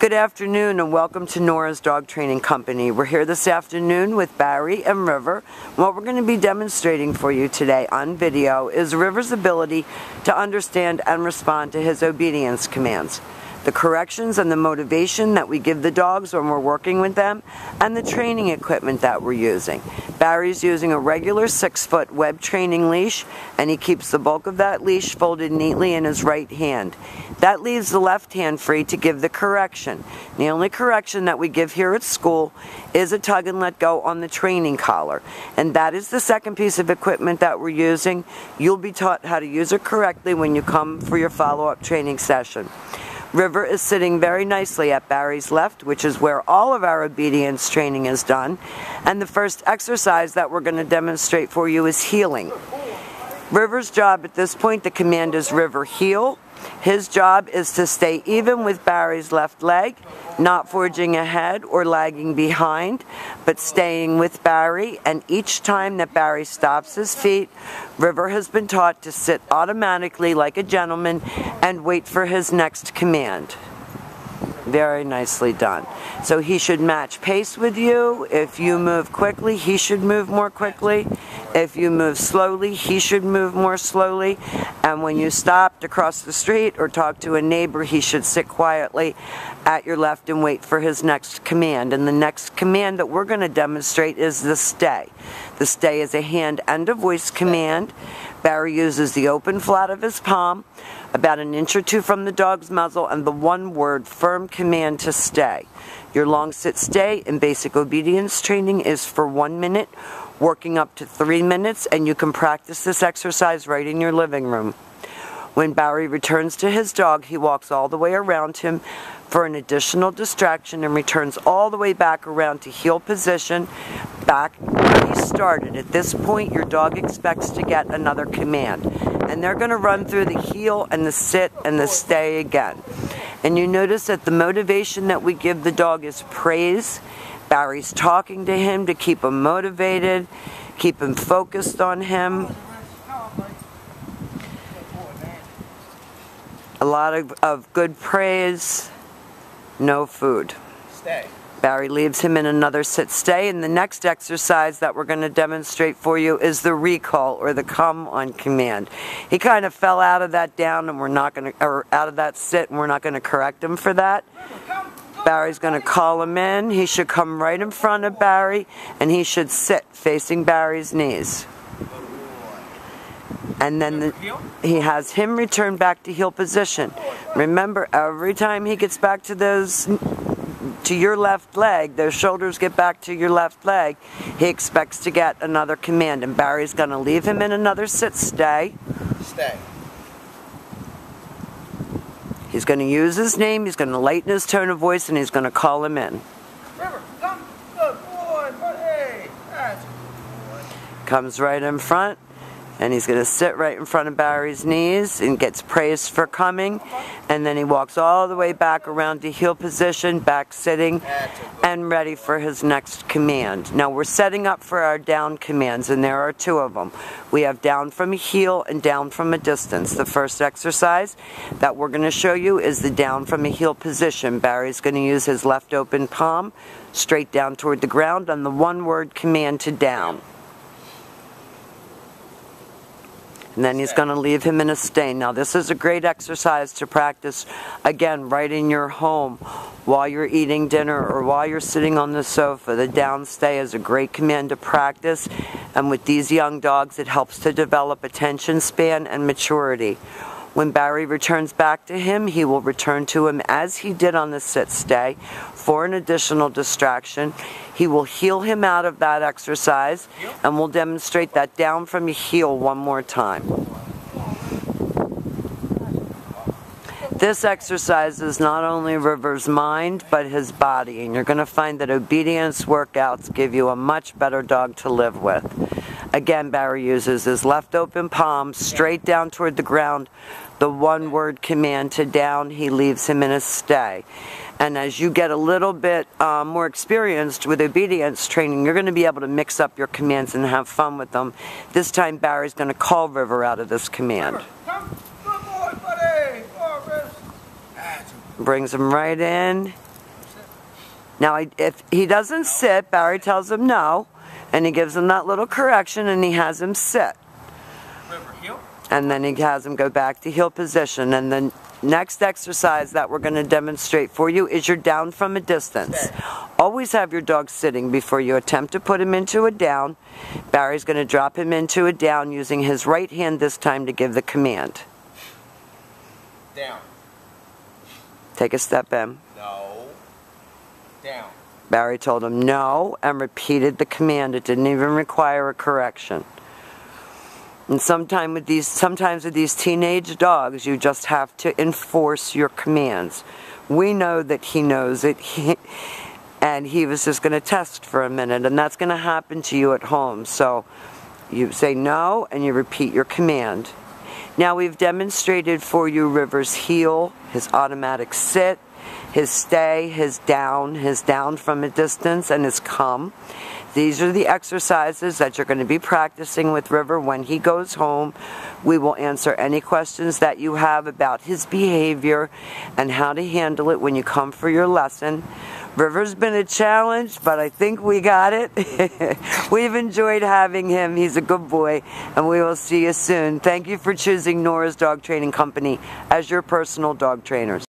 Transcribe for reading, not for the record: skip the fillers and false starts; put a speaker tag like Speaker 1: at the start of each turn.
Speaker 1: Good afternoon and welcome to Nora's Dog Training Company. We're here this afternoon with Barry and River. What we're going to be demonstrating for you today on video is River's ability to understand and respond to his obedience commands, the corrections and the motivation that we give the dogs when we're working with them, and the training equipment that we're using. Barry's using a regular 6-foot web training leash, and he keeps the bulk of that leash folded neatly in his right hand. That leaves the left hand free to give the correction. The only correction that we give here at school is a tug and let go on the training collar. And that is the second piece of equipment that we're using. You'll be taught how to use it correctly when you come for your follow-up training session. River is sitting very nicely at Barry's left, which is where all of our obedience training is done. And the first exercise that we're going to demonstrate for you is heeling. River's job at this point, the command is River heel. His job is to stay even with Barry's left leg, not forging ahead or lagging behind, but staying with Barry. And each time that Barry stops his feet, River has been taught to sit automatically like a gentleman and wait for his next command. Very nicely done. So he should match pace with you. If you move quickly, he should move more quickly. If you move slowly, he should move more slowly. And when you stop to cross the street or talk to a neighbor, he should sit quietly at your left and wait for his next command. And the next command that we're going to demonstrate is the stay. The stay is a hand and a voice command. Barry uses the open flat of his palm, about an inch or two from the dog's muzzle, and the one-word firm command to stay. Your long sit stay in basic obedience training is for 1 minute, working up to 3 minutes, and you can practice this exercise right in your living room. When Barry returns to his dog, he walks all the way around him for an additional distraction and returns all the way back around to heel position, back where he started. At this point, your dog expects to get another command. And they're going to run through the heel and the sit and the stay again. And you notice that the motivation that we give the dog is praise. Barry's talking to him to keep him motivated, keep him focused on him. A lot of good praise, no food.
Speaker 2: Stay.
Speaker 1: Barry leaves him in another sit stay, and the next exercise that we're going to demonstrate for you is the recall, or the come on command. He kind of fell out of that down, and we're not going to, or out of that sit, and we're not going to correct him for that. Barry's going to call him in. He should come right in front of Barry, and he should sit facing Barry's knees. And then he has him return back to heel position. Remember, every time he gets back to your left leg, those shoulders get back to your left leg, he expects to get another command. And Barry's going to leave him in another sit stay.
Speaker 2: Stay.
Speaker 1: He's going to use his name, he's going to lighten his tone of voice, and he's going to call him in.
Speaker 2: River, come. Good boy, buddy. That's a good boy.
Speaker 1: Comes right in front. And he's going to sit right in front of Barry's knees and gets praised for coming. And then he walks all the way back around to heel position, back sitting, and ready for his next command. Now we're setting up for our down commands, and there are 2 of them. We have down from a heel and down from a distance. The first exercise that we're going to show you is the down from a heel position. Barry's going to use his left open palm straight down toward the ground on the one-word command to down. And then he's going to leave him in a stay. Now this is a great exercise to practice, again, right in your home while you're eating dinner or while you're sitting on the sofa. The down stay is a great command to practice, and with these young dogs it helps to develop attention span and maturity. When Barry returns back to him, he will return to him as he did on the sit stay for an additional distraction. He will heel him out of that exercise, and we'll demonstrate that down from a heel one more time. This exercise is not only River's mind, but his body, and you're going to find that obedience workouts give you a much better dog to live with. Again, Barry uses his left open palm straight down toward the ground, the one-word command to down. He leaves him in a stay. And as you get a little bit more experienced with obedience training, you're going to be able to mix up your commands and have fun with them. This time, Barry's going to call River out of this command.
Speaker 2: Come, good boy, buddy. Oh, River.
Speaker 1: Brings him right in. Now, if he doesn't sit, Barry tells him no, and he gives him that little correction, and he has him sit.
Speaker 2: River, heel.
Speaker 1: And then he has him go back to heel position. And the next exercise that we're going to demonstrate for you is your down from a distance.
Speaker 2: Stay.
Speaker 1: Always have your dog sitting before you attempt to put him into a down. Barry's going to drop him into a down using his right hand this time to give the command.
Speaker 2: Down.
Speaker 1: Take a step in.
Speaker 2: No. Down.
Speaker 1: Barry told him no and repeated the command. It didn't even require a correction. And sometimes with these teenage dogs, you just have to enforce your commands. We know that he knows it, and he was just going to test for a minute, and that's going to happen to you at home. So you say no, and you repeat your command. Now we've demonstrated for you River's heel, his automatic sit, his stay, his down from a distance, and his come. These are the exercises that you're going to be practicing with River when he goes home. We will answer any questions that you have about his behavior and how to handle it when you come for your lesson. River's been a challenge, but I think we got it. We've enjoyed having him. He's a good boy, and we will see you soon. Thank you for choosing Nora's Dog Training Company as your personal dog trainers.